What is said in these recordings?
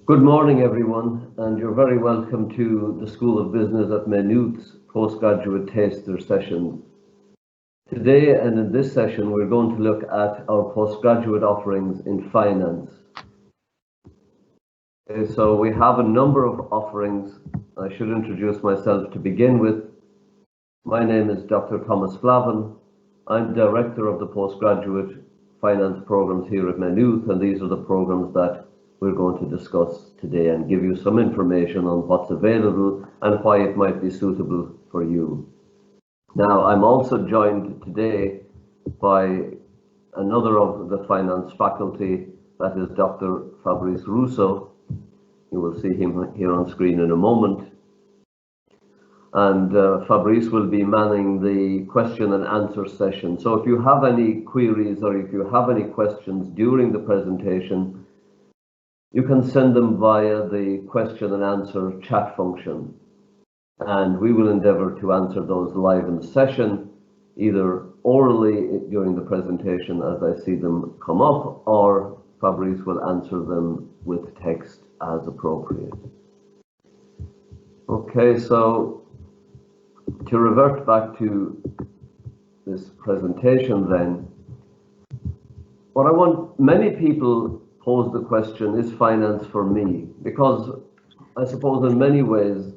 Good morning, everyone, and you're very welcome to the School of Business at Maynooth's Postgraduate Taster session. Today and in this session, we're going to look at our postgraduate offerings in finance. So we have a number of offerings. I should introduce myself to begin with. My name is Dr. Thomas Flavin. I'm Director of the Postgraduate Finance Programs here at Maynooth, and these are the programs that we're going to discuss today and give you some information on what's available and why it might be suitable for you. Now, I'm also joined today by another of the finance faculty, that is Dr. Fabrice Rousseau. You will see him here on screen in a moment. And Fabrice will be manning the question and answer session. So if you have any queries or if you have any questions during the presentation, you can send them via the question and answer chat function, and we will endeavour to answer those live in the session, either orally during the presentation as I see them come up, or Fabrice will answer them with text as appropriate. Okay, so to revert back to this presentation then, what I want, many people pose the question, is finance for me? Because I suppose in many ways,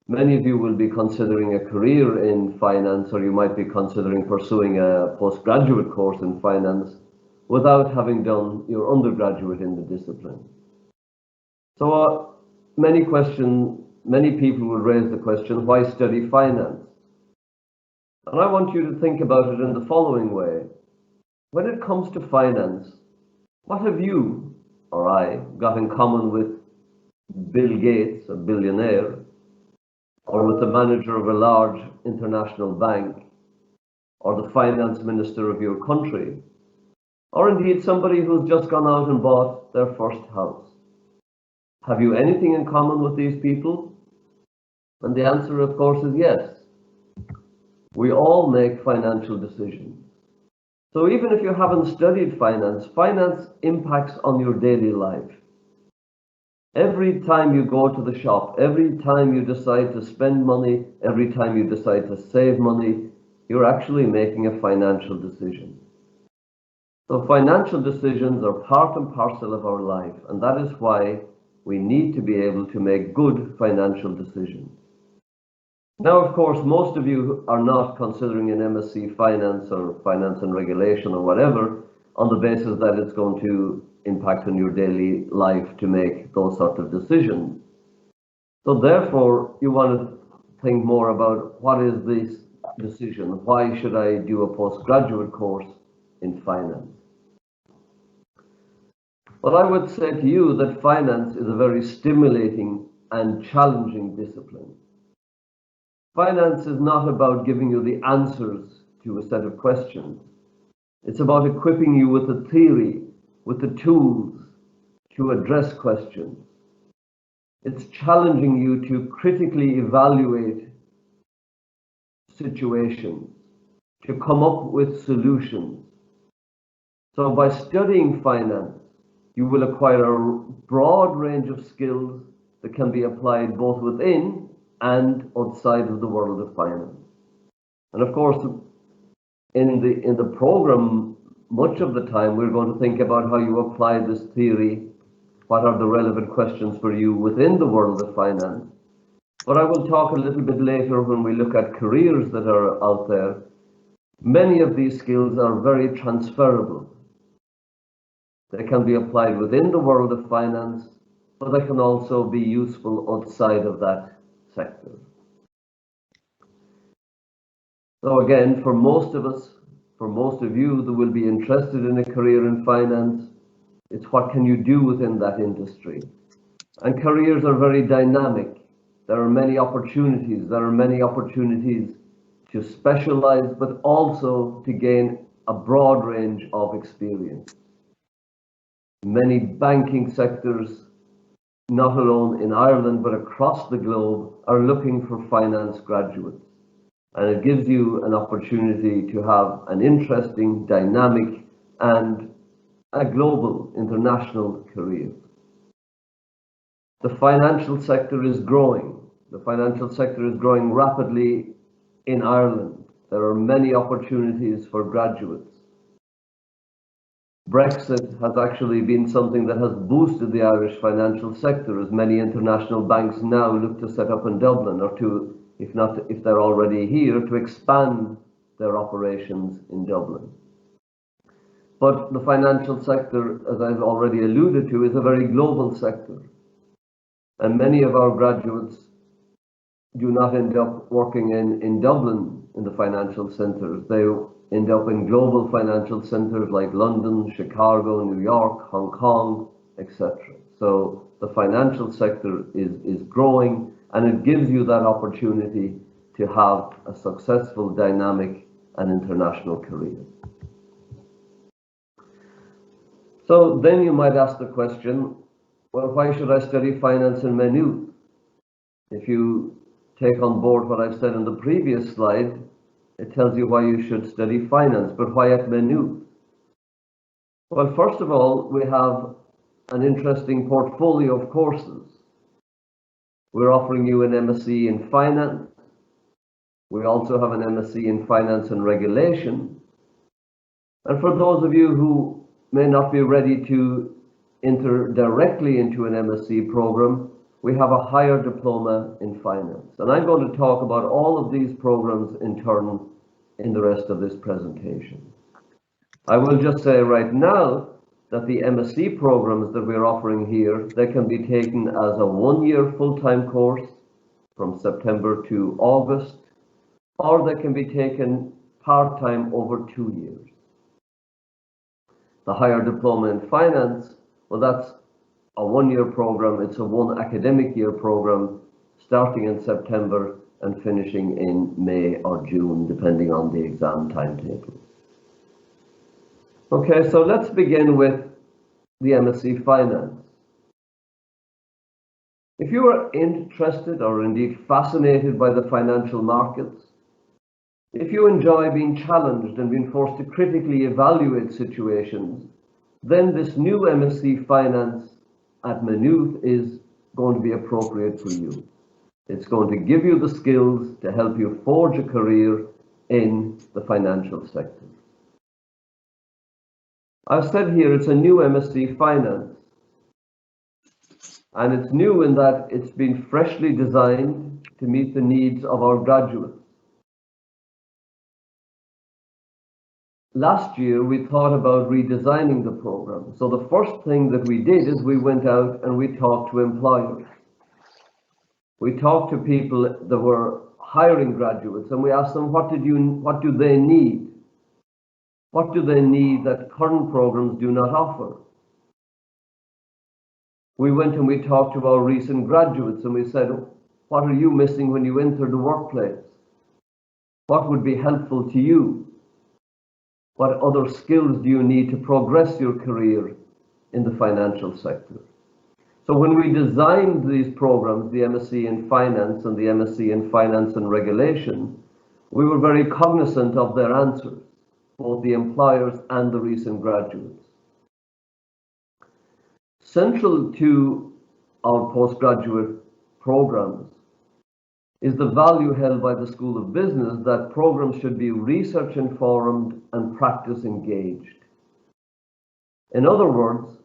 many of you will be considering a career in finance, or you might be considering pursuing a postgraduate course in finance without having done your undergraduate in the discipline. So many people will raise the question, why study finance? And I want you to think about it in the following way. When it comes to finance, what have you or I got in common with Bill Gates, a billionaire, or with the manager of a large international bank, or the finance minister of your country, or indeed somebody who's just gone out and bought their first house? Have you anything in common with these people? And the answer, of course, is yes. We all make financial decisions. So even if you haven't studied finance, finance impacts on your daily life. Every time you go to the shop, every time you decide to spend money, every time you decide to save money, you're actually making a financial decision. So financial decisions are part and parcel of our life, and that is why we need to be able to make good financial decisions. Now, of course, most of you are not considering an MSc Finance or Finance and Regulation or whatever on the basis that it's going to impact on your daily life to make those sort of decisions. So therefore, you want to think more about what is this decision? Why should I do a postgraduate course in finance? Well, I would say to you that finance is a very stimulating and challenging discipline. Finance is not about giving you the answers to a set of questions. It's about equipping you with the theory, with the tools to address questions. It's challenging you to critically evaluate situations, to come up with solutions. So by studying finance, you will acquire a broad range of skills that can be applied both within and outside of the world of finance. And of course, in the program, much of the time we're going to think about how you apply this theory, what are the relevant questions for you within the world of finance. But I will talk a little bit later when we look at careers that are out there. Many of these skills are very transferable. They can be applied within the world of finance, but they can also be useful outside of that sector. So again, for most of us, for most of you that will be interested in a career in finance, it's what can you do within that industry? And careers are very dynamic. There are many opportunities. There are many opportunities to specialize, but also to gain a broad range of experience. Many banking sectors, not alone in Ireland, but across the globe, are looking for finance graduates. And it gives you an opportunity to have an interesting, dynamic, and a global, international career. The financial sector is growing. The financial sector is growing rapidly in Ireland. There are many opportunities for graduates. Brexit has actually been something that has boosted the Irish financial sector, as many international banks now look to set up in Dublin, or to, if they're already here, to expand their operations in Dublin. But the financial sector, as I've already alluded to, is a very global sector. And many of our graduates do not end up working in Dublin in the financial centers. They end up in global financial centers like London, Chicago, New York, Hong Kong, etc. So the financial sector is growing, and it gives you that opportunity to have a successful, dynamic, and international career. So then you might ask the question, well, why should I study finance in Maynooth? If you take on board what I've said in the previous slide, it tells you why you should study finance, but why at Maynooth? Well, first of all, we have an interesting portfolio of courses. We're offering you an MSc in Finance. We also have an MSc in Finance and Regulation. And for those of you who may not be ready to enter directly into an MSc program, we have a higher diploma in finance. And I'm going to talk about all of these programs in turn in the rest of this presentation. I will just say right now that the MSc programs that we're offering here, they can be taken as a one-year full-time course from September to August, or they can be taken part-time over 2 years. The higher diploma in finance, well, that's a one-year program. It's a one academic year program starting in September and finishing in May or June, depending on the exam timetable. Okay, so let's begin with the MSc Finance. If you are interested or indeed fascinated by the financial markets, if you enjoy being challenged and being forced to critically evaluate situations, then this new MSc Finance at Maynooth is going to be appropriate for you. It's going to give you the skills to help you forge a career in the financial sector. I've said here it's a new MSc Finance, and it's new in that it's been freshly designed to meet the needs of our graduates. Last year, we thought about redesigning the program. So the first thing that we did is we went out and we talked to employers. We talked to people that were hiring graduates, and we asked them, what do they need? What do they need that current programs do not offer? We went and we talked to our recent graduates, and we said, what are you missing when you enter the workplace? What would be helpful to you? What other skills do you need to progress your career in the financial sector? So when we designed these programs, the MSc in Finance and the MSc in Finance and Regulation, we were very cognizant of their answers, both the employers and the recent graduates. Central to our postgraduate programs is the value held by the School of Business that programs should be research informed and practice engaged. In other words,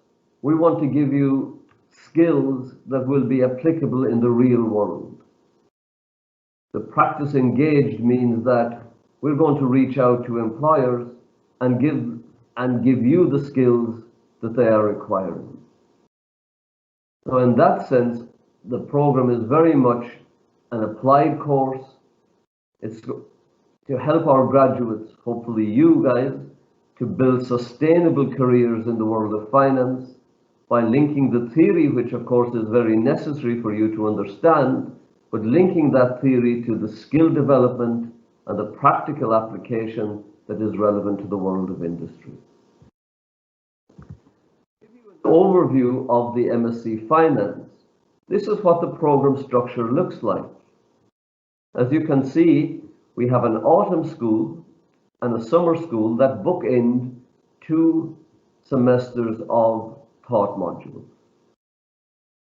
we want to give you skills that will be applicable in the real world. The practice engaged means that we're going to reach out to employers and give you the skills that they are requiring. So in that sense, the program is very much an applied course. It's to help our graduates, hopefully you guys, to build sustainable careers in the world of finance by linking the theory, which of course is very necessary for you to understand, but linking that theory to the skill development and the practical application that is relevant to the world of industry. To give you an overview of the MSc Finance, this is what the program structure looks like. As you can see, we have an autumn school and a summer school that bookend 2 semesters of thought modules.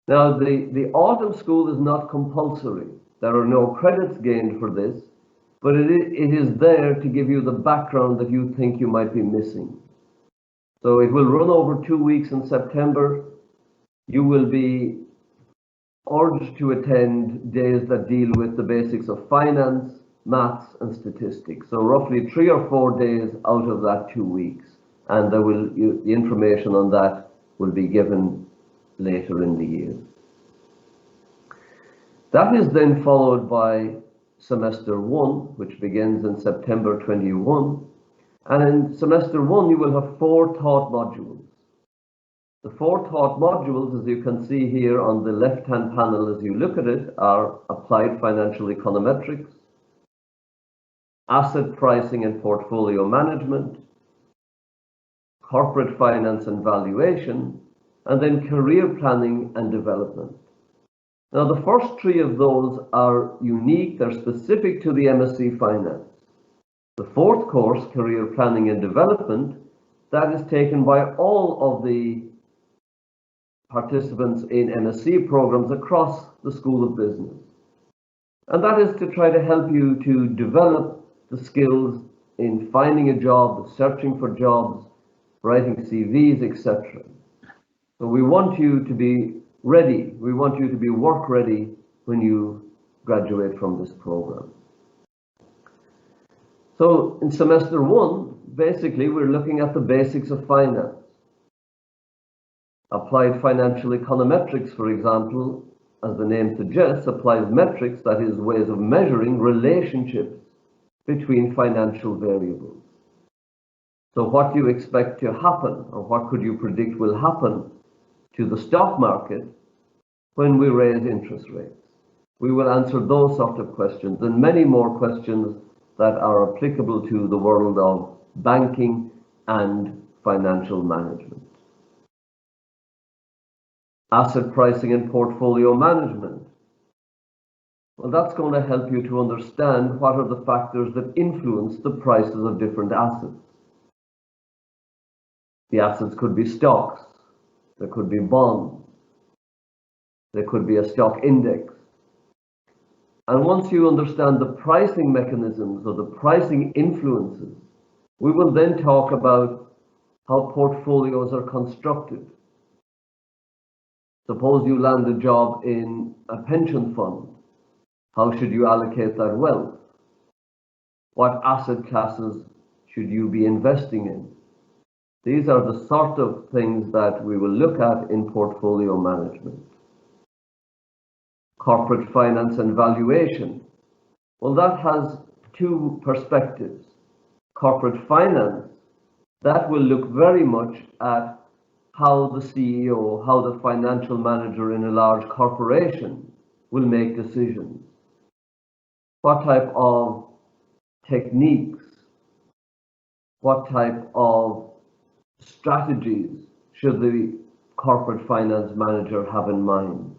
Now, the autumn school is not compulsory. There are no credits gained for this, but it is there to give you the background that you think you might be missing. So it will run over 2 weeks in September. You will be urged to attend days that deal with the basics of finance, maths, and statistics. So roughly 3 or 4 days out of that 2 weeks. And the information on that will be given later in the year. That is then followed by semester 1, which begins in September 21. And in semester 1, you will have 4 taught modules. The 4 taught modules, as you can see here on the left-hand panel as you look at it, are Applied Financial Econometrics, Asset Pricing and Portfolio Management, Corporate Finance and Valuation, and then Career Planning and Development. Now, the first 3 of those are unique. They're specific to the MSc Finance. The 4th course, Career Planning and Development, that is taken by all of the participants in MSc programs across the School of Business. And that is to try to help you to develop the skills in finding a job, searching for jobs, writing CVs, etc. So we want you to be ready. We want you to be work ready when you graduate from this program. So in semester 1, basically we're looking at the basics of finance. Applied Financial Econometrics, for example, as the name suggests, applies metrics, that is, ways of measuring relationships between financial variables. So what do you expect to happen, or what could you predict will happen to the stock market when we raise interest rates? We will answer those sort of questions and many more questions that are applicable to the world of banking and financial management. Asset pricing and portfolio management. Well, that's going to help you to understand what are the factors that influence the prices of different assets. The assets could be stocks, there could be bonds, there could be a stock index. And once you understand the pricing mechanisms or the pricing influences, we will then talk about how portfolios are constructed. Suppose you land a job in a pension fund. How should you allocate that wealth? What asset classes should you be investing in? These are the sort of things that we will look at in portfolio management. Corporate finance and valuation. Well, that has 2 perspectives. Corporate finance, that will look very much at how the CEO, how the financial manager in a large corporation will make decisions. What type of techniques, what type of strategies should the corporate finance manager have in mind?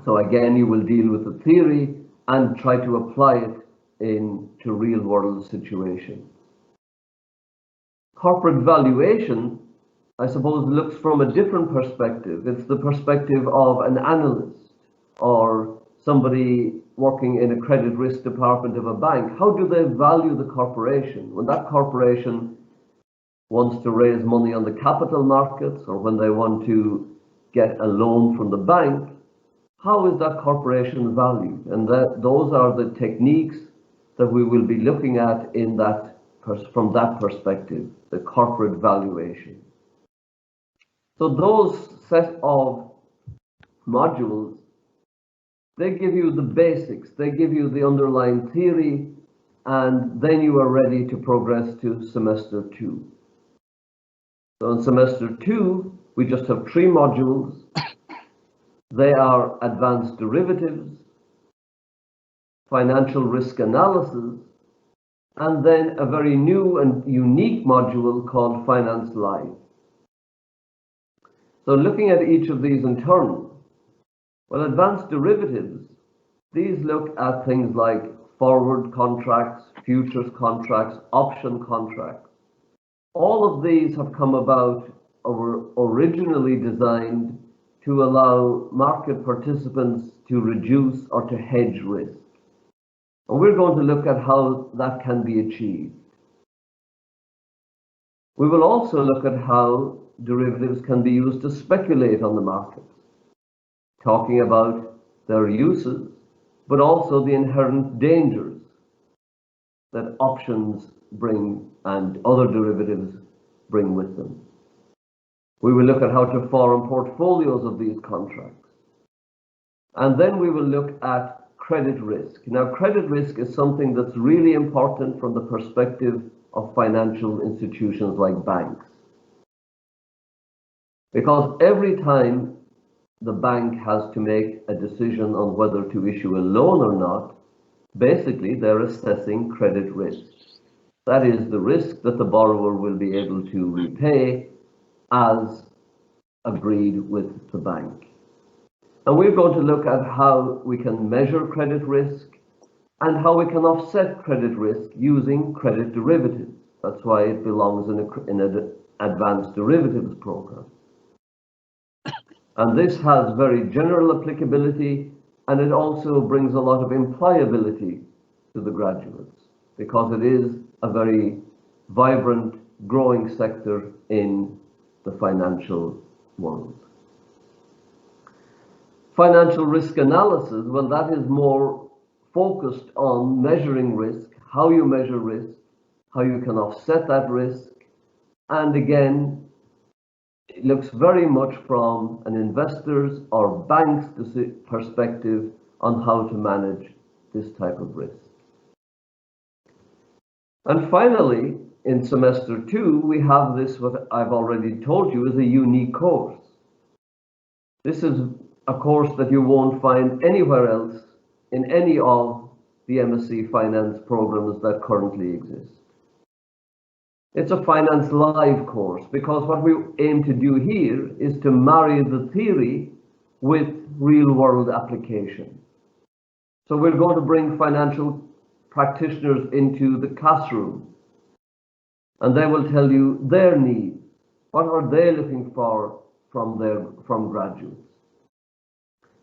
So again, you will deal with the theory and try to apply it into real world situations. Corporate valuation, I suppose, looks from a different perspective. It's the perspective of an analyst or somebody working in a credit risk department of a bank. How do they value the corporation? When that corporation wants to raise money on the capital markets, or when they want to get a loan from the bank, how is that corporation valued? And those are the techniques that we will be looking at in from that perspective, the corporate valuation. So those set of modules, they give you the basics, they give you the underlying theory, and then you are ready to progress to semester 2. So in semester 2, we just have 3 modules. They are advanced derivatives, financial risk analysis, and then a very new and unique module called Finance Live. So looking at each of these in turn, well, advanced derivatives, these look at things like forward contracts, futures contracts, option contracts. All of these have come about or were originally designed to allow market participants to reduce or to hedge risk. And we're going to look at how that can be achieved. We will also look at how derivatives can be used to speculate on the markets, talking about their uses, but also the inherent dangers that options bring and other derivatives bring with them. We will look at how to form portfolios of these contracts. And then we will look at credit risk. Now, credit risk is something that's really important from the perspective of financial institutions like banks. Because every time the bank has to make a decision on whether to issue a loan or not, basically they're assessing credit risk. That is the risk that the borrower will be able to repay as agreed with the bank. And we're going to look at how we can measure credit risk and how we can offset credit risk using credit derivatives. That's why it belongs in an advanced derivatives program. And this has very general applicability, and it also brings a lot of employability to the graduates because it is a very vibrant, growing sector in the financial world. Financial risk analysis, well, that is more focused on measuring risk, how you measure risk, how you can offset that risk, and again, it looks very much from an investor's or bank's perspective on how to manage this type of risk. And finally, in semester 2, we have this, what I've already told you, is a unique course. This is a course that you won't find anywhere else in any of the MSc Finance programs that currently exist. It's a Finance Live course because what we aim to do here is to marry the theory with real-world application. So we're going to bring financial practitioners into the classroom, and they will tell you their needs. What are they looking for from graduates?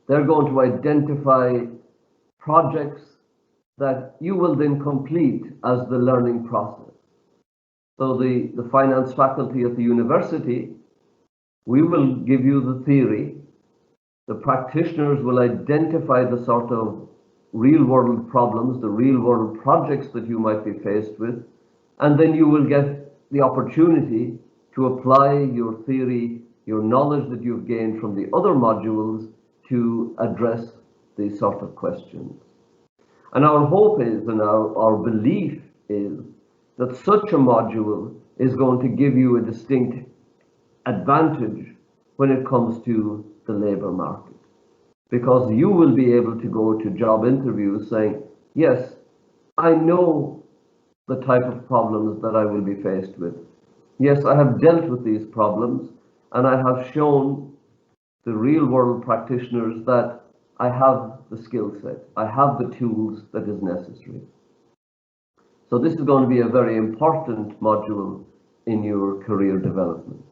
They're going to identify projects that you will then complete as the learning process. So the finance faculty at the university, we will give you the theory. The practitioners will identify the sort of real-world problems, the real-world projects that you might be faced with, and then you will get the opportunity to apply your theory, your knowledge that you've gained from the other modules to address these sort of questions. And our hope is, and our belief is, that such a module is going to give you a distinct advantage when it comes to the labor market. Because you will be able to go to job interviews saying, yes, I know the type of problems that I will be faced with. Yes, I have dealt with these problems, and I have shown the real world practitioners that I have the skill set, I have the tools that is necessary. So this is going to be a very important module in your career development.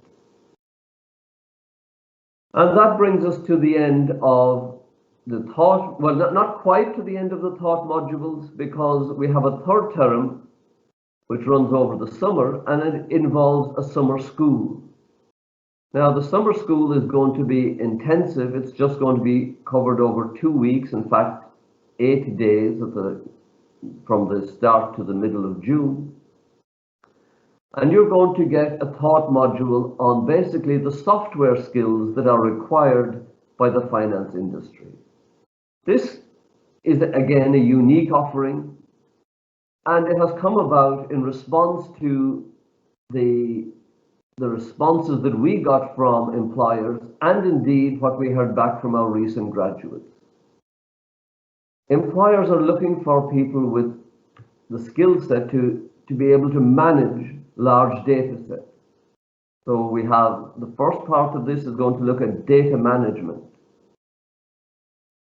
And that brings us to the end of the thought, well, not quite to the end of the thought modules, because we have a third term which runs over the summer, and it involves a summer school. Now, the summer school is going to be intensive. It's just going to be covered over 2 weeks, in fact, 8 days from the start to the middle of June. And you're going to get a thought module on basically the software skills that are required by the finance industry. This is, again, a unique offering, and it has come about in response to the responses that we got from employers, and indeed what we heard back from our recent graduates. Employers are looking for people with the skill set to be able to manage large data sets. So we have the first part of this is going to look at data management.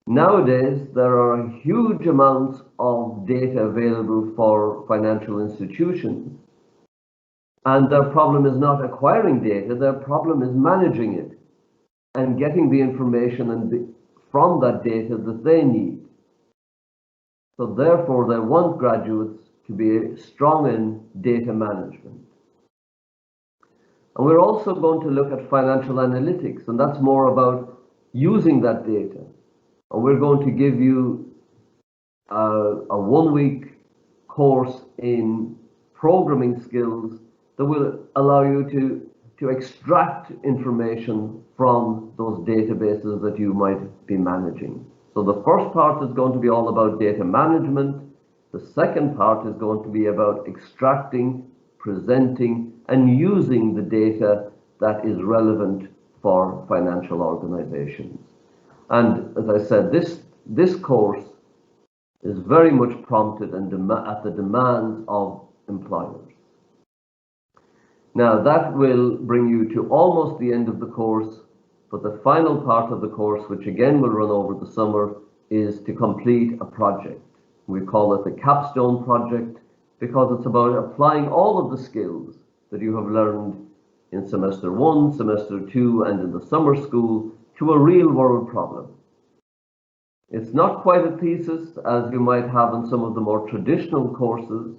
Nowadays, there are huge amounts of data available for financial institutions, and their problem is not acquiring data, their problem is managing it. and getting the information from that data that they need. So therefore, they want graduates to be strong in data management. And we're also going to look at financial analytics, and that's more about using that data. And we're going to give you a 1-week course in programming skills that will allow you to extract information from those databases that you might be managing. So the first part is going to be all about data management. The second part is going to be about extracting, presenting, and using the data that is relevant for financial organizations. And as I said, this course is very much prompted and at the demands of employers. Now that will bring you to almost the end of the course, but the final part of the course, which again will run over the summer, is to complete a project. We call it the capstone project because it's about applying all of the skills that you have learned in semester 1, semester 2, and in the summer school to a real world problem. It's not quite a thesis as you might have in some of the more traditional courses.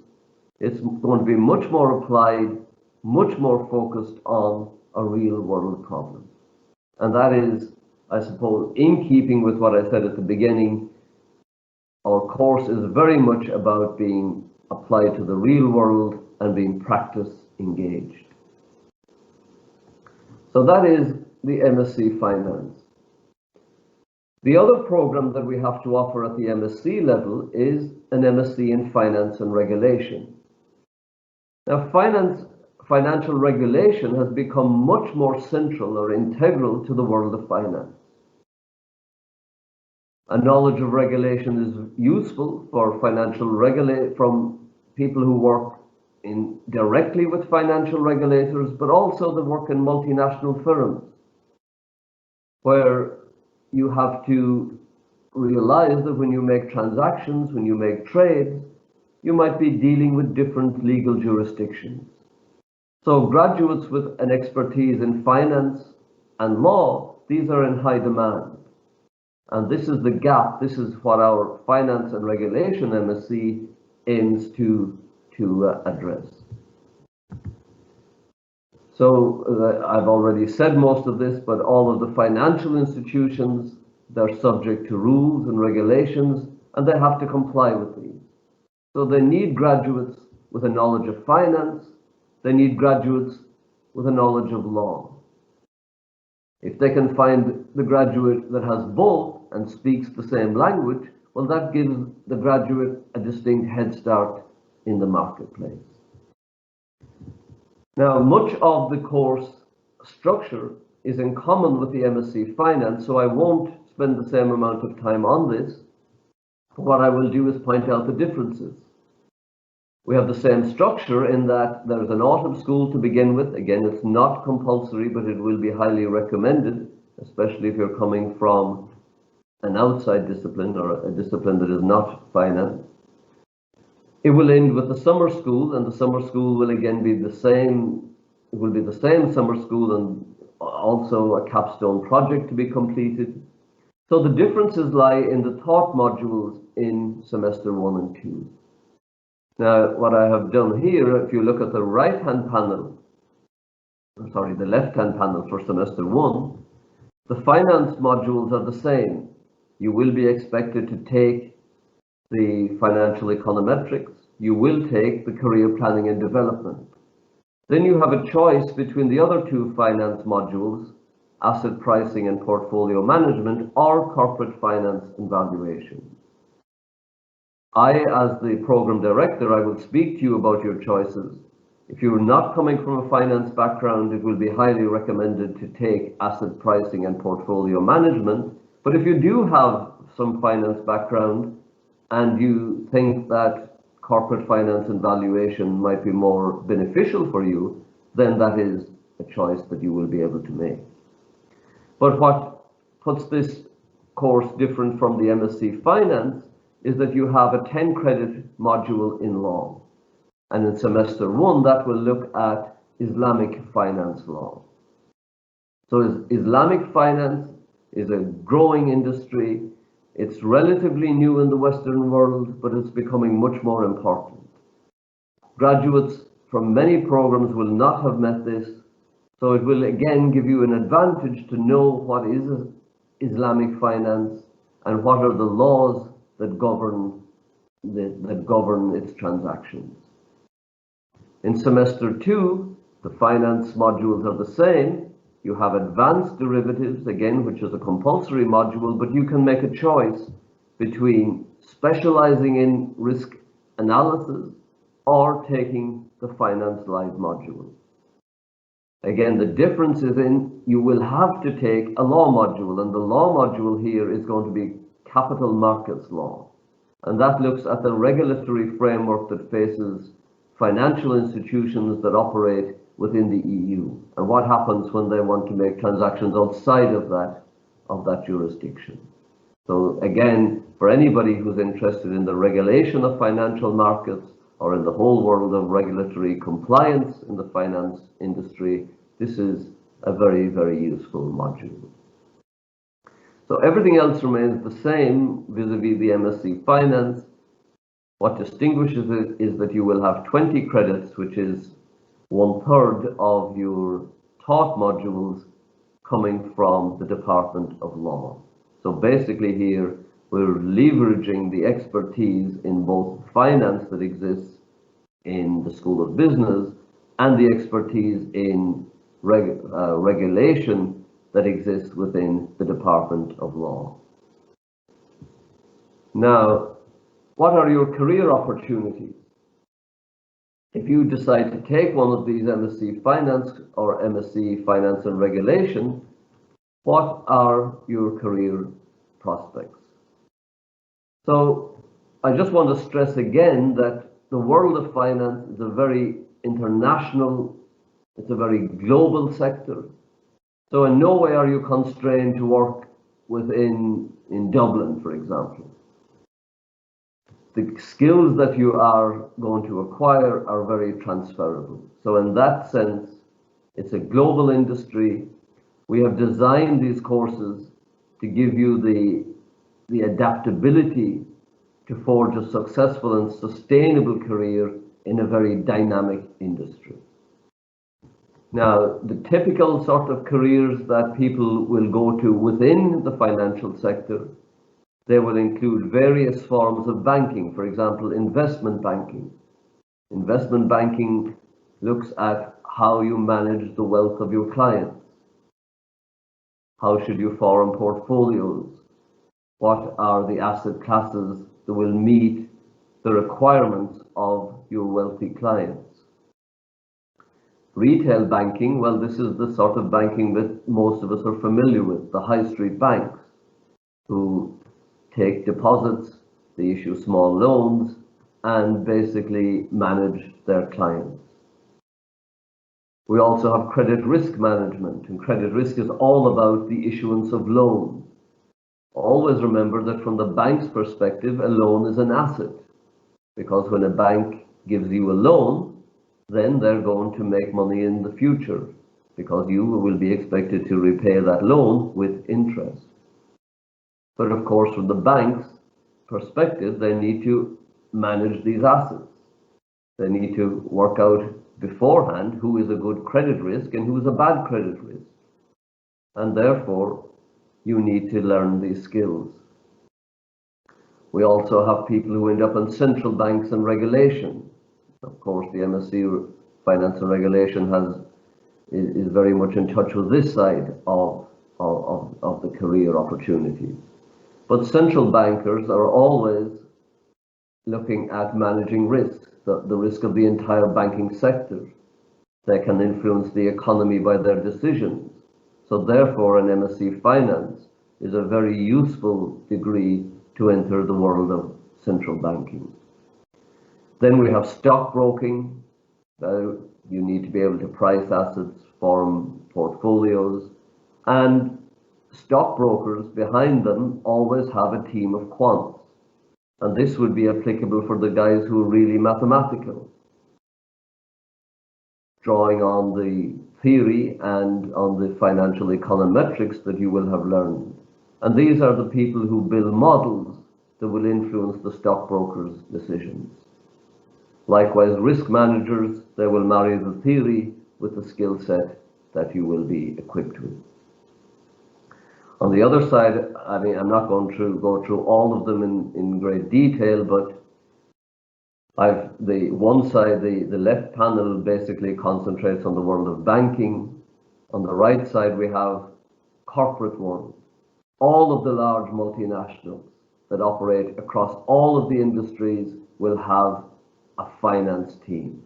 It's going to be much more applied, much more focused on a real world problem. And that is, I suppose, in keeping with what I said at the beginning, our course is very much about being applied to the real world and being practice engaged. So that is the MSc Finance. The other program that we have to offer at the MSc level is an MSc in Finance and Regulation. Now, financial regulation has become much more central or integral to the world of finance. A knowledge of regulation is useful for from people who work directly with financial regulators, but also that work in multinational firms, where you have to realize that when you make transactions, when you make trades, you might be dealing with different legal jurisdictions. So graduates with an expertise in finance and law, these are in high demand. And this is the gap. This is what our Finance and Regulation MSc aims to address. So I've already said most of this, but all of the financial institutions, they're subject to rules and regulations, and they have to comply with these. So they need graduates with a knowledge of finance. They need graduates with a knowledge of law. If they can find the graduate that has both and speaks the same language, well, that gives the graduate a distinct head start in the marketplace. Now, much of the course structure is in common with the MSc Finance, so I won't spend the same amount of time on this. What I will do is point out the differences. We have the same structure in that there's an autumn school to begin with. Again, it's not compulsory, but it will be highly recommended, especially if you're coming from an outside discipline or a discipline that is not finance. It will end with the summer school, and the summer school will again be the same. It will be the same summer school and also a capstone project to be completed. So the differences lie in the taught modules in semester 1 and 2. Now, what I have done here, if you look at the right-hand panel, the left-hand panel for semester 1, the finance modules are the same. You will be expected to take the financial econometrics. You will take the career planning and development. Then you have a choice between the other two finance modules, asset pricing and portfolio management, or corporate finance and valuation. As the program director, I will speak to you about your choices. If you're not coming from a finance background, it will be highly recommended to take asset pricing and portfolio management. But if you do have some finance background and you think that corporate finance and valuation might be more beneficial for you, then that is a choice that you will be able to make. But what puts this course different from the MSc Finance is that you have a 10-credit module in law. And in semester 1, that will look at Islamic finance law. So Islamic finance is a growing industry. It's relatively new in the Western world, but it's becoming much more important. Graduates from many programs will not have met this, so it will again give you an advantage to know what is Islamic finance and what are the laws that govern its transactions. In semester 2, the finance modules are the same. You have advanced derivatives, again, which is a compulsory module, but you can make a choice between specializing in risk analysis or taking the finance live module. Again, the difference is in you will have to take a law module, and the law module here is going to be capital markets law. And that looks at the regulatory framework that faces financial institutions that operate within the EU, and what happens when they want to make transactions outside of that jurisdiction. So again, for anybody who's interested in the regulation of financial markets or in the whole world of regulatory compliance in the finance industry, this is a very, very useful module. So everything else remains the same vis-a-vis the MSc Finance. What distinguishes it is that you will have 20 credits, which is 1/3 of your taught modules coming from the Department of Law. So basically here, we're leveraging the expertise in both finance that exists in the School of Business and the expertise in regulation that exists within the Department of Law. Now, what are your career opportunities? If you decide to take one of these MSc Finance or MSc Finance and Regulation, what are your career prospects? So I just want to stress again that the world of finance is a very international, it's a very global sector. So in no way are you constrained to work in Dublin, for example. The skills that you are going to acquire are very transferable. So in that sense, it's a global industry. We have designed these courses to give you the adaptability to forge a successful and sustainable career in a very dynamic industry. Now, the typical sort of careers that people will go to within the financial sector, they will include various forms of banking. For example, investment banking. Investment banking looks at how you manage the wealth of your clients. How should you form portfolios? What are the asset classes that will meet the requirements of your wealthy clients? Retail banking, well, this is the sort of banking that most of us are familiar with, the high street banks, who take deposits, they issue small loans, and basically manage their clients. We also have credit risk management, and credit risk is all about the issuance of loans. Always remember that from the bank's perspective, a loan is an asset, because when a bank gives you a loan, then they're going to make money in the future, because you will be expected to repay that loan with interest. But of course, from the bank's perspective, they need to manage these assets. They need to work out beforehand who is a good credit risk and who is a bad credit risk. And therefore, you need to learn these skills. We also have people who end up in central banks and regulation. Of course, the MSc Finance and Regulation is very much in touch with this side of the career opportunities. But central bankers are always looking at managing risk, the risk of the entire banking sector. They can influence the economy by their decisions. So therefore, an MSc Finance is a very useful degree to enter the world of central banking. Then we have stockbroking. You need to be able to price assets, form portfolios, and stockbrokers behind them always have a team of quants. And this would be applicable for the guys who are really mathematical, drawing on the theory and on the financial econometrics that you will have learned. And these are the people who build models that will influence the stockbroker's decisions. Likewise, risk managers, they will marry the theory with the skill set that you will be equipped with. On the other side, I mean, I'm not going to go through all of them in great detail, but the one side, the left panel basically concentrates on the world of banking. On the right side, we have corporate world. All of the large multinationals that operate across all of the industries will have a finance team.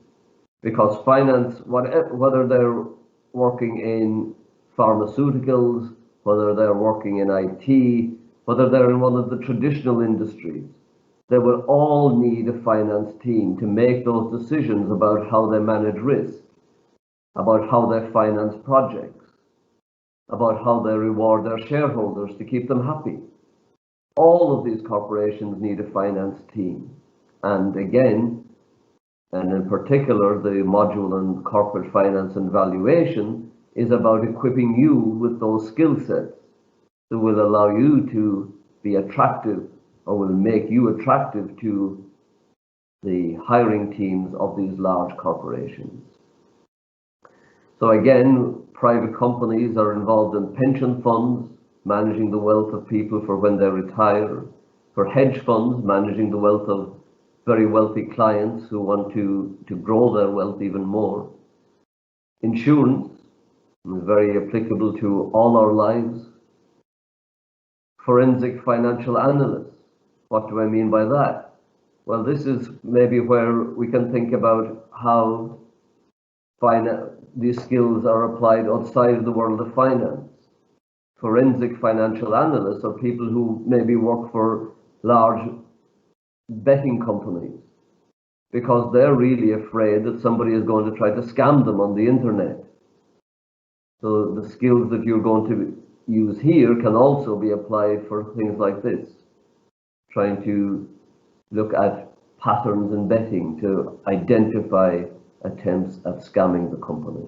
Because finance, whether they're working in pharmaceuticals, whether they're working in IT, whether they're in one of the traditional industries, they will all need a finance team to make those decisions about how they manage risk, about how they finance projects, about how they reward their shareholders to keep them happy. All of these corporations need a finance team. And again, and in particular, the module on corporate finance and valuation is about equipping you with those skill sets that will allow you to be attractive or will make you attractive to the hiring teams of these large corporations. So again, private companies are involved in pension funds, managing the wealth of people for when they retire. For hedge funds, managing the wealth of very wealthy clients who want to grow their wealth even more. Insurance is very applicable to all our lives. Forensic financial analysts. What do I mean by that? Well, this is maybe where we can think about how these skills are applied outside of the world of finance. Forensic financial analysts are people who maybe work for large betting companies because they're really afraid that somebody is going to try to scam them on the internet. So the skills that you're going to use here can also be applied for things like this, trying to look at patterns in betting to identify attempts at scamming the company.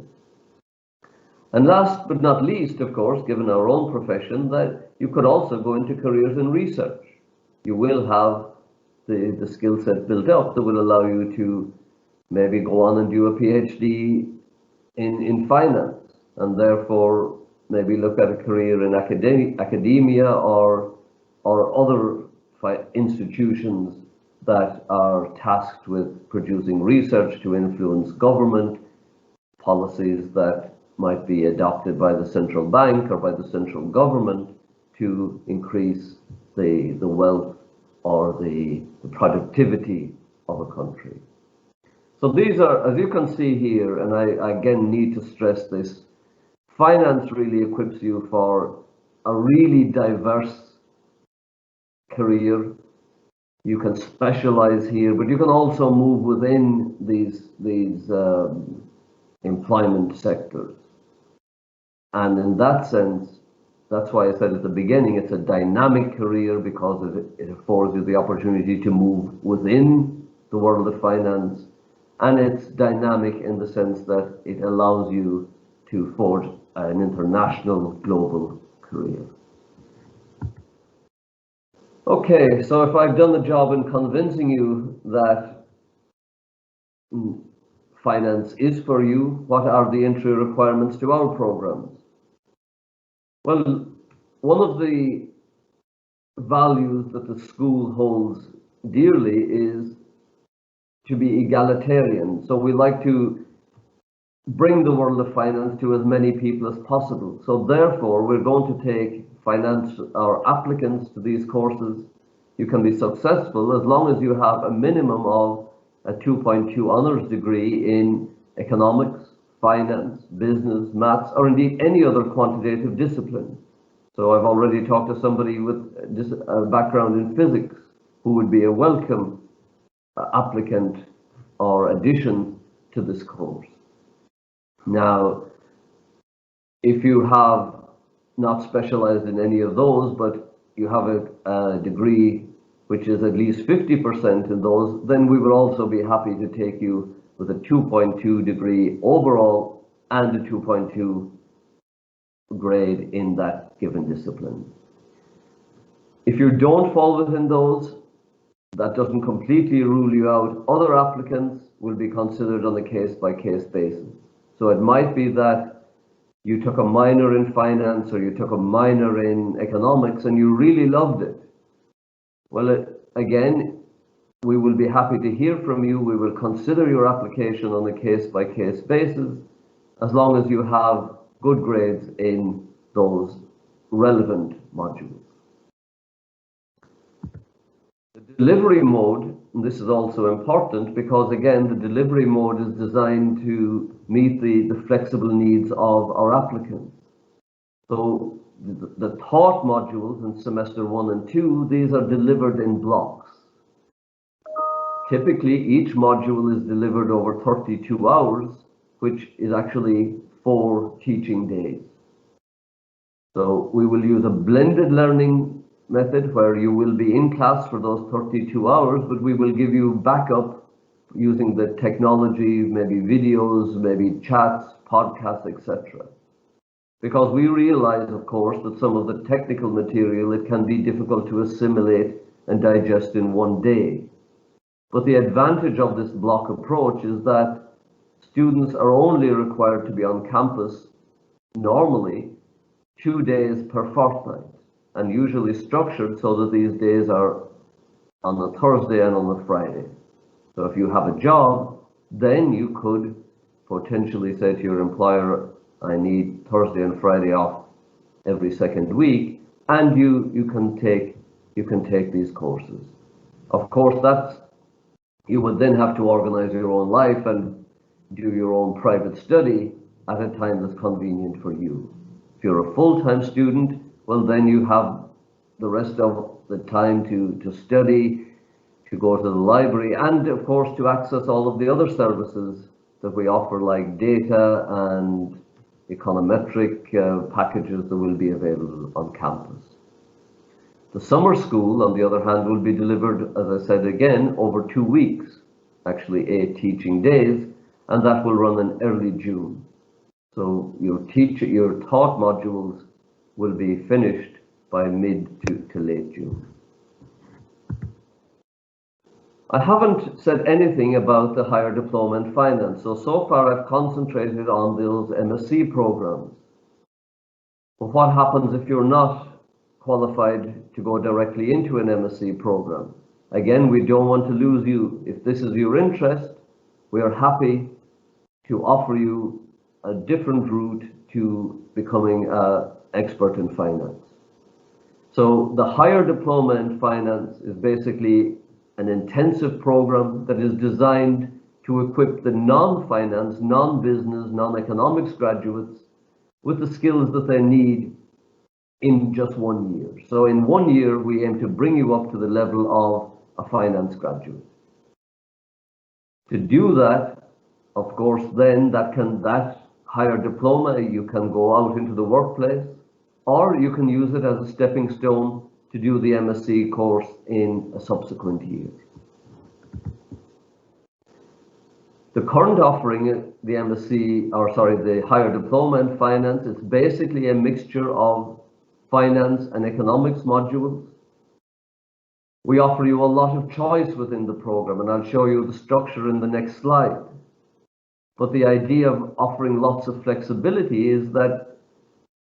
And last but not least, of course, given our own profession, that you could also go into careers in research. You will have the skill set built up that will allow you to maybe go on and do a PhD in finance, and therefore maybe look at a career in academia or other institutions that are tasked with producing research to influence government policies that might be adopted by the central bank or by the central government to increase the wealth or the productivity of a country. So these are, as you can see here, and I again need to stress this, finance really equips you for a really diverse career. You can specialize here, but you can also move within these employment sectors. And in that sense, that's why I said at the beginning, it's a dynamic career because it affords you the opportunity to move within the world of finance. And it's dynamic in the sense that it allows you to forge an international global career. Okay, so if I've done the job in convincing you that finance is for you, what are the entry requirements to our programs? Well, one of the values that the school holds dearly is to be egalitarian. So we like to bring the world of finance to as many people as possible. So therefore, we're going to take our applicants to these courses. You can be successful as long as you have a minimum of a 2.2 honors degree in economics, finance, business, maths, or indeed any other quantitative discipline. So I've already talked to somebody with a background in physics who would be a welcome applicant or addition to this course. Now, if you have not specialized in any of those, but you have a degree which is at least 50% in those, then we will also be happy to take you with a 2.2 degree overall and a 2.2 grade in that given discipline. If you don't fall within those, that doesn't completely rule you out. Other applicants will be considered on a case-by-case basis. So it might be that you took a minor in finance or you took a minor in economics and you really loved it. Well, again, we will be happy to hear from you. We will consider your application on a case-by-case basis as long as you have good grades in those relevant modules. The delivery mode, and this is also important because again, the delivery mode is designed to meet the flexible needs of our applicants. So the taught modules in semester 1 and 2, these are delivered in blocks. Typically, each module is delivered over 32 hours, which is actually 4 teaching days. So we will use a blended learning method where you will be in class for those 32 hours, but we will give you backup using the technology, maybe videos, maybe chats, podcasts, etc. Because we realize, of course, that some of the technical material, it can be difficult to assimilate and digest in one day. But the advantage of this block approach is that students are only required to be on campus normally 2 days per fortnight, and usually structured so that these days are on a Thursday and on a Friday. So if you have a job, then you could potentially say to your employer, I need Thursday and Friday off every second week, and you can take these courses. Of course, you would then have to organize your own life and do your own private study at a time that's convenient for you. If you're a full-time student, well, then you have the rest of the time to study, to go to the library, and of course to access all of the other services that we offer, like data and econometric packages that will be available on campus. The summer school, on the other hand, will be delivered, as I said again, over 2 weeks, actually 8 teaching days, and that will run in early June. So your taught modules will be finished by mid to late June. I haven't said anything about the higher diploma in finance, so far I've concentrated on those MSc programs. But what happens if you're not qualified to go directly into an MSc program? Again, we don't want to lose you. If this is your interest, we are happy to offer you a different route to becoming an expert in finance. So the higher diploma in finance is basically an intensive program that is designed to equip the non-finance, non-business, non-economics graduates with the skills that they need in just 1 year. So in 1 year, we aim to bring you up to the level of a finance graduate. To do that, of course, then that higher diploma, you can go out into the workplace, or you can use it as a stepping stone to do the MSc course in a subsequent year. The current offering, the higher diploma in finance, it's basically a mixture of finance and economics modules. We offer you a lot of choice within the program, and I'll show you the structure in the next slide. But the idea of offering lots of flexibility is that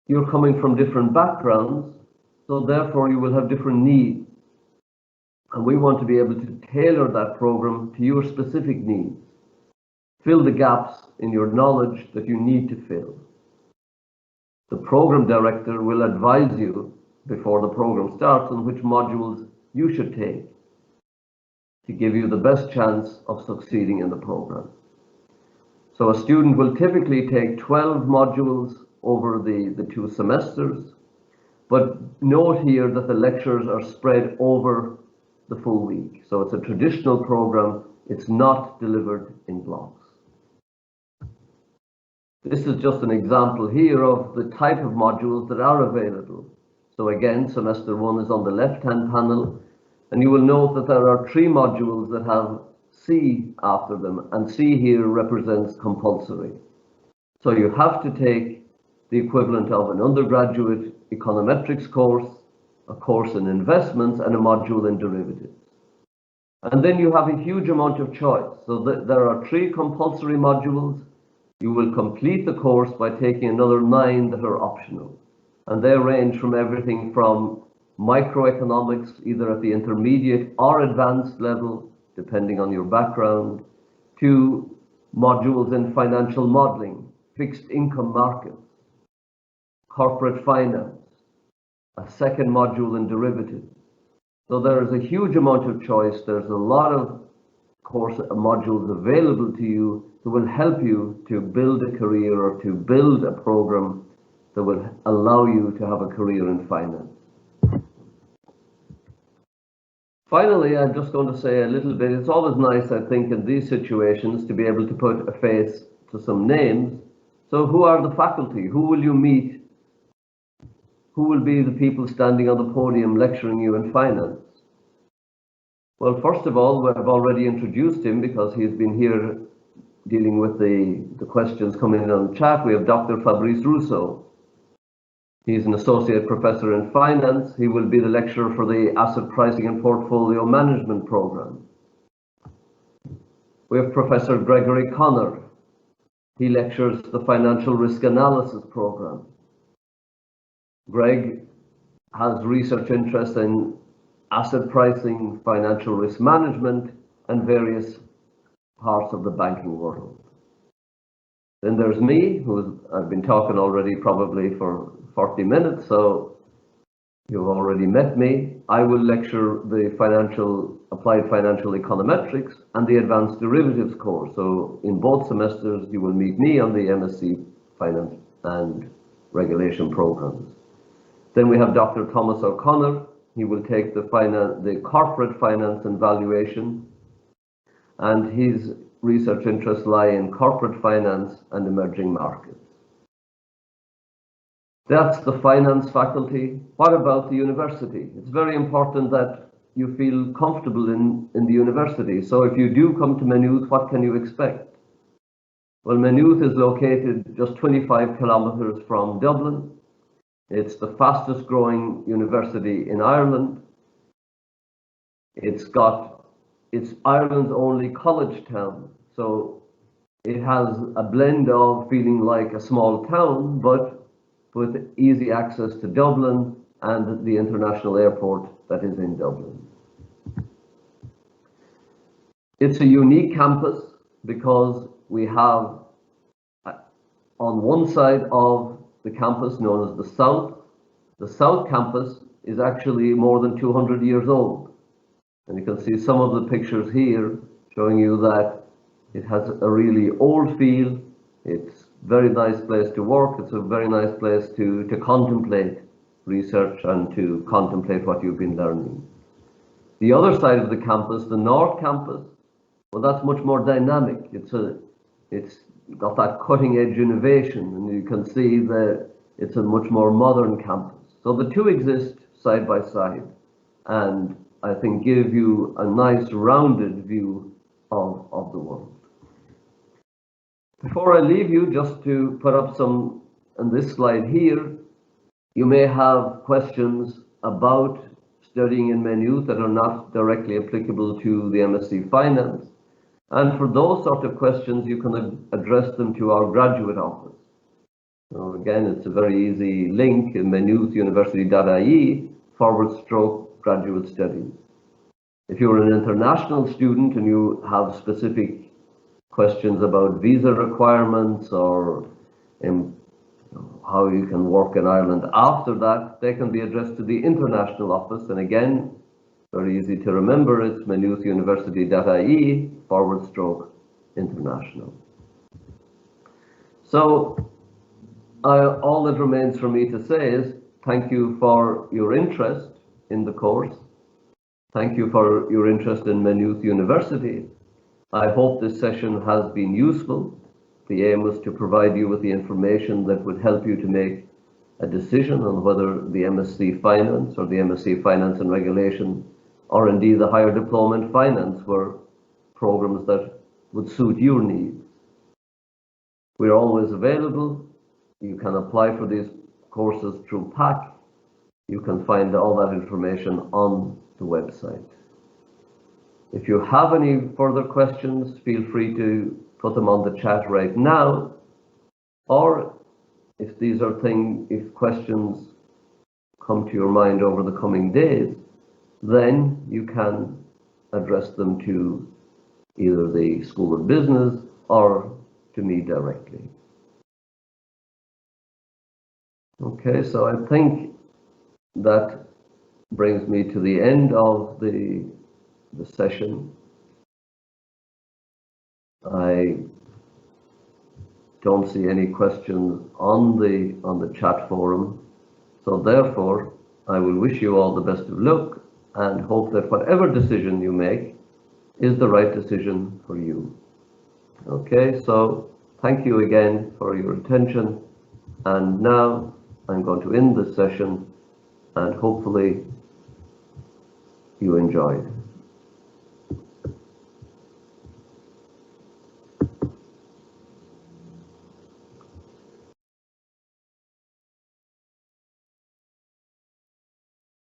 you're coming from different backgrounds, so therefore you will have different needs. And we want to be able to tailor that program to your specific needs. Fill the gaps in your knowledge that you need to fill. The program director will advise you before the program starts on which modules you should take to give you the best chance of succeeding in the program. So a student will typically take 12 modules over the 2 semesters, but note here that the lectures are spread over the full week. So it's a traditional program, it's not delivered in blocks. This is just an example here of the type of modules that are available. So again, semester 1 is on the left-hand panel, and you will note that there are 3 modules that have C after them, and C here represents compulsory. So you have to take the equivalent of an undergraduate econometrics course, a course in investments, and a module in derivatives. And then you have a huge amount of choice. So there are 3 compulsory modules. You will complete the course by taking another 9 that are optional. And they range from everything from microeconomics, either at the intermediate or advanced level, depending on your background, to modules in financial modeling, fixed income markets, corporate finance, a second module in derivatives. So there is a huge amount of choice. There's a lot of course modules available to you that will help you to build a career or to build a program that will allow you to have a career in finance. Finally, I'm just going to say a little bit. It's always nice, I think, in these situations to be able to put a face to some names. So who are the faculty? Who will you meet? Who will be the people standing on the podium lecturing you in finance? Well, first of all, I've already introduced him because he's been here dealing with the questions coming in on the chat. We have Dr. Fabrice Rousseau. He's an associate professor in finance. He will be the lecturer for the asset pricing and portfolio management program. We have Professor Gregory Connor. He lectures the financial risk analysis program. Greg has research interests in asset pricing, financial risk management, and various parts of the banking world. Then there's me, I've been talking already probably for 40 minutes, so you've already met me. I will lecture the applied financial econometrics and the advanced derivatives course. So in both semesters, you will meet me on the MSc Finance and Regulation programs. Then we have Dr. Thomas O'Connor. He will take the corporate finance and valuation, and his research interests lie in corporate finance and emerging markets. That's the finance faculty. What about the university? It's very important that you feel comfortable in the university. So if you do come to Maynooth, what can you expect? Well, Maynooth is located just 25 kilometers from Dublin. It's the fastest growing university in Ireland. It's Ireland's only college town. So it has a blend of feeling like a small town, but with easy access to Dublin and the international airport that is in Dublin. It's a unique campus because we have on one side of the campus known as the South Campus is actually more than 200 years old. And you can see some of the pictures here showing you that it has a really old feel. It's a very nice place to work. It's a very nice place to contemplate research and to contemplate what you've been learning. The other side of the campus, the North Campus, well, that's much more dynamic. It's got that cutting edge innovation, and you can see that it's a much more modern campus. So the two exist side by side, and I think give you a nice rounded view of the world. Before I leave you, just to put up some, on this slide here, you may have questions about studying in Maynooth that are not directly applicable to the MSc Finance. And for those sort of questions, you can address them to our graduate office. So again, it's a very easy link in maynoothuniversity.ie/graduate studies. If you're an international student and you have specific questions about visa requirements or how you can work in Ireland after that, they can be addressed to the international office. And again, very easy to remember, it's maynoothuniversity.ie/international. So all that remains for me to say is thank you for your interest in the course. Thank you for your interest in Maynooth University. I hope this session has been useful. The aim was to provide you with the information that would help you to make a decision on whether the MSc Finance or the MSc Finance and Regulation, or indeed the higher diploma in finance, were programs that would suit your needs. We're always available. You can apply for these courses through PAC. You can find all that information on the website. If you have any further questions, feel free to put them on the chat right now, or if these are if questions come to your mind over the coming days, then you can address them to either the School of Business or to me directly. Okay, so I think that brings me to the end of the session. I don't see any questions on the chat forum, so therefore I will wish you all the best of luck and hope that whatever decision you make is the right decision for you. Okay, so thank you again for your attention, and now I'm going to end this session, and hopefully you enjoyed.